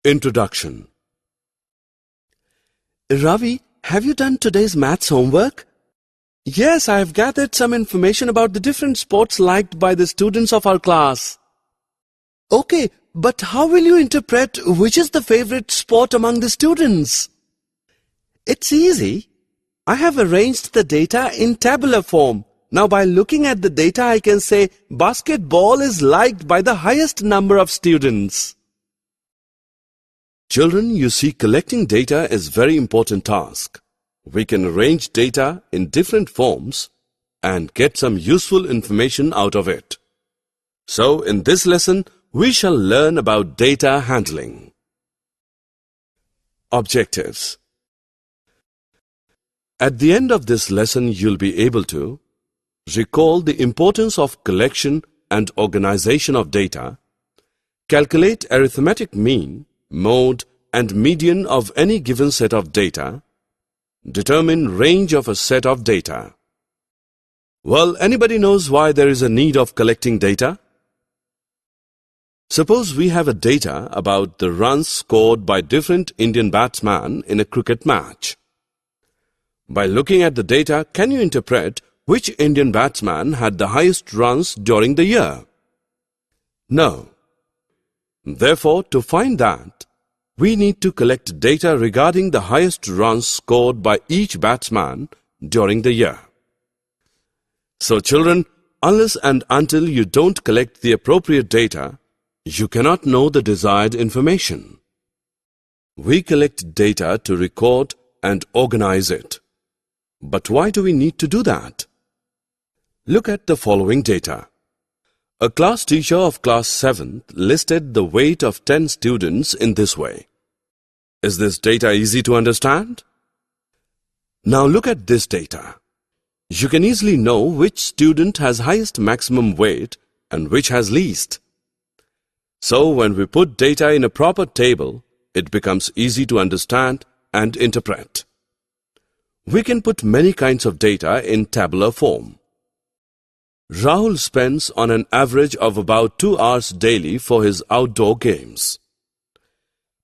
Introduction. Ravi, have you done today's maths homework? Yes, I have gathered some information about the different sports liked by the students of our class. Okay, but how will you interpret which is the favorite sport among the students? It's easy. I have arranged the data in tabular form. Now by looking at the data, I can say basketball is liked by the highest number of students. Children, you see, collecting data is a very important task. We can arrange data in different forms and get some useful information out of it. So in this lesson, we shall learn about data handling. Objectives. At the end of this lesson, you'll be able to recall the importance of collection and organization of data, calculate arithmetic mean, mode, and median of any given set of data, determine range of a set of data. Well, anybody knows why there is a need of collecting data? Suppose we have a data about the runs scored by different Indian batsmen in a cricket match. By looking at the data, can you interpret which Indian batsman had the highest runs during the year? No. Therefore, to find that, we need to collect data regarding the highest runs scored by each batsman during the year. So children, unless and until you don't collect the appropriate data, you cannot know the desired information. We collect data to record and organize it. But why do we need to do that? Look at the following data. A class teacher of class 7th listed the weight of 10 students in this way. Is this data easy to understand? Now look at this data. You can easily know which student has highest maximum weight and which has least. So when we put data in a proper table, it becomes easy to understand and interpret. We can put many kinds of data in tabular form. Rahul spends on an average of about 2 hours daily for his outdoor games.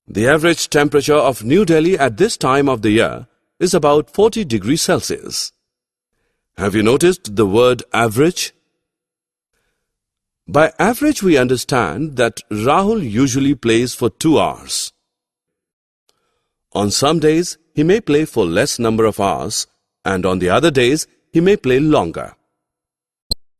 The average temperature of New Delhi at this time of the year is about 40 degrees Celsius. Have you noticed the word average? By average, we understand that Rahul usually plays for 2 hours. On some days, he may play for less number of hours, and on the other days, he may play longer.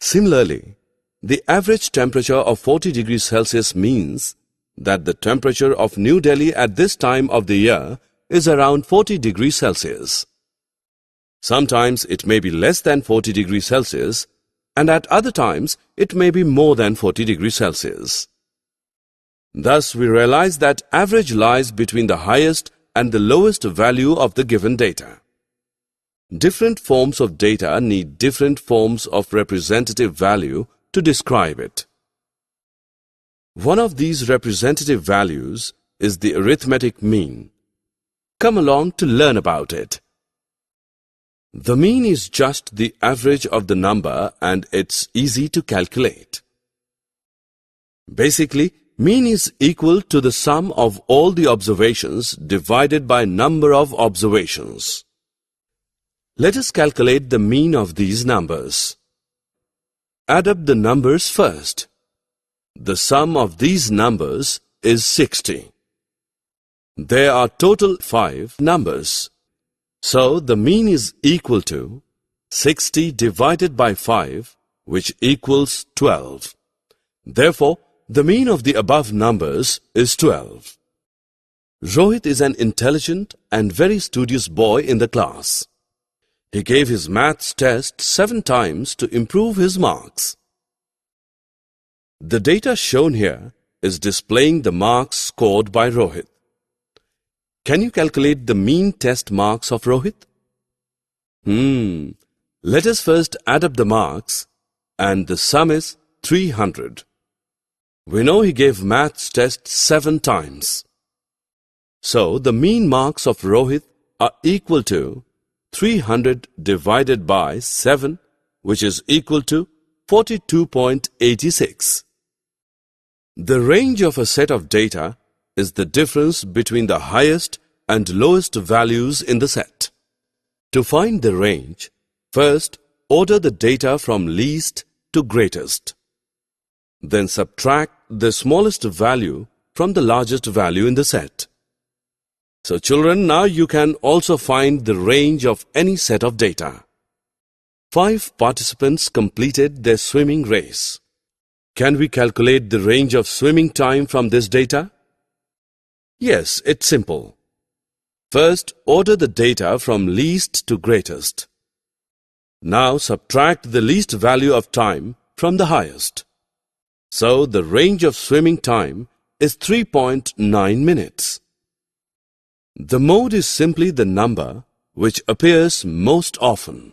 Similarly, the average temperature of 40 degrees Celsius means that the temperature of New Delhi at this time of the year is around 40 degrees Celsius. Sometimes it may be less than 40 degrees Celsius, and at other times it may be more than 40 degrees Celsius. Thus, we realize that average lies between the highest and the lowest value of the given data. Different forms of data need different forms of representative value to describe it. One of these representative values is the arithmetic mean. Come along to learn about it. The mean is just the average of the number and it's easy to calculate. Basically, mean is equal to the sum of all the observations divided by number of observations. Let us calculate the mean of these numbers. Add up the numbers first. The sum of these numbers is 60. There are total 5 numbers. So the mean is equal to 60 divided by 5, which equals 12. Therefore, the mean of the above numbers is 12. Rohit is an intelligent and very studious boy in the class. He gave his maths test 7 times to improve his marks. The data shown here is displaying the marks scored by Rohit. Can you calculate the mean test marks of Rohit? Let us first add up the marks, and the sum is 300. We know he gave maths test 7 times. So the mean marks of Rohit are equal to 300 divided by 7, which is equal to 42.86. The range of a set of data is the difference between the highest and lowest values in the set. To find the range, first order the data from least to greatest. Then subtract the smallest value from the largest value in the set. So children, now you can also find the range of any set of data. 5 participants completed their swimming race. Can we calculate the range of swimming time from this data? Yes, it's simple. First, order the data from least to greatest. Now subtract the least value of time from the highest. So the range of swimming time is 3.9 minutes. The mode is simply the number which appears most often.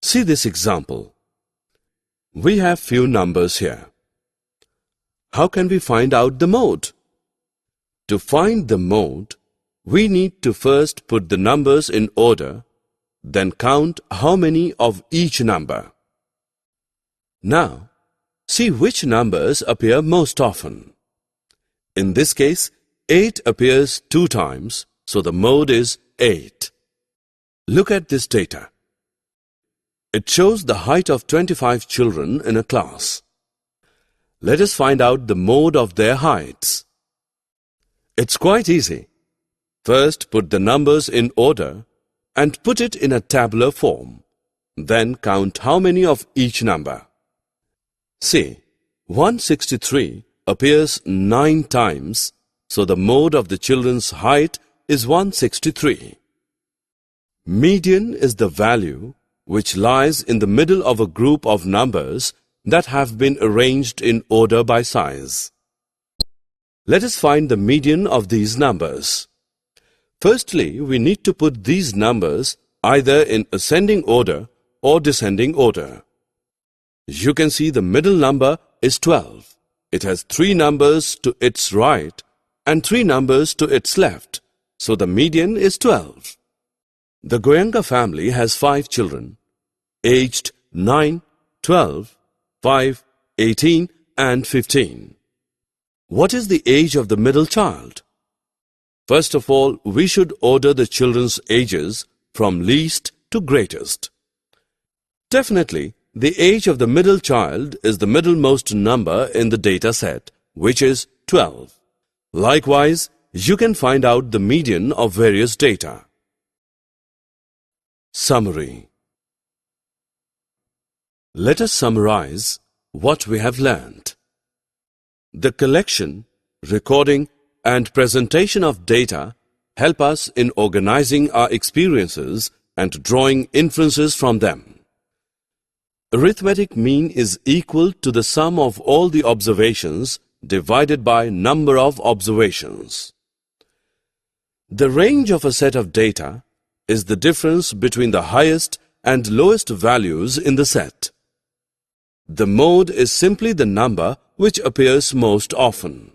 See this example. We have few numbers here. How can we find out the mode? To find the mode, we need to first put the numbers in order, then count how many of each number. Now, see which numbers appear most often. In this case, 8 appears 2 times, so the mode is 8. Look at this data. It shows the height of 25 children in a class. Let us find out the mode of their heights. It's quite easy. First, put the numbers in order and put it in a tabular form. Then count how many of each number. See, 163 appears 9 times, so the mode of the children's height is 163. Median is the value which lies in the middle of a group of numbers that have been arranged in order by size. Let us find the median of these numbers. Firstly, we need to put these numbers either in ascending order or descending order. You can see the middle number is 12. It has 3 numbers to its right and 3 numbers to its left, so the median is 12. The Goenka family has 5 children, aged 9, 12, 5, 18 and 15. What is the age of the middle child? First of all, we should order the children's ages from least to greatest. Definitely, the age of the middle child is the middlemost number in the data set, which is 12. Likewise, you can find out the median of various data. Summary. Let us summarize what we have learned. The collection, recording, and presentation of data help us in organizing our experiences and drawing inferences from them. Arithmetic mean is equal to the sum of all the observations divided by number of observations. The range of a set of data is the difference between the highest and lowest values in the set. The mode is simply the number which appears most often.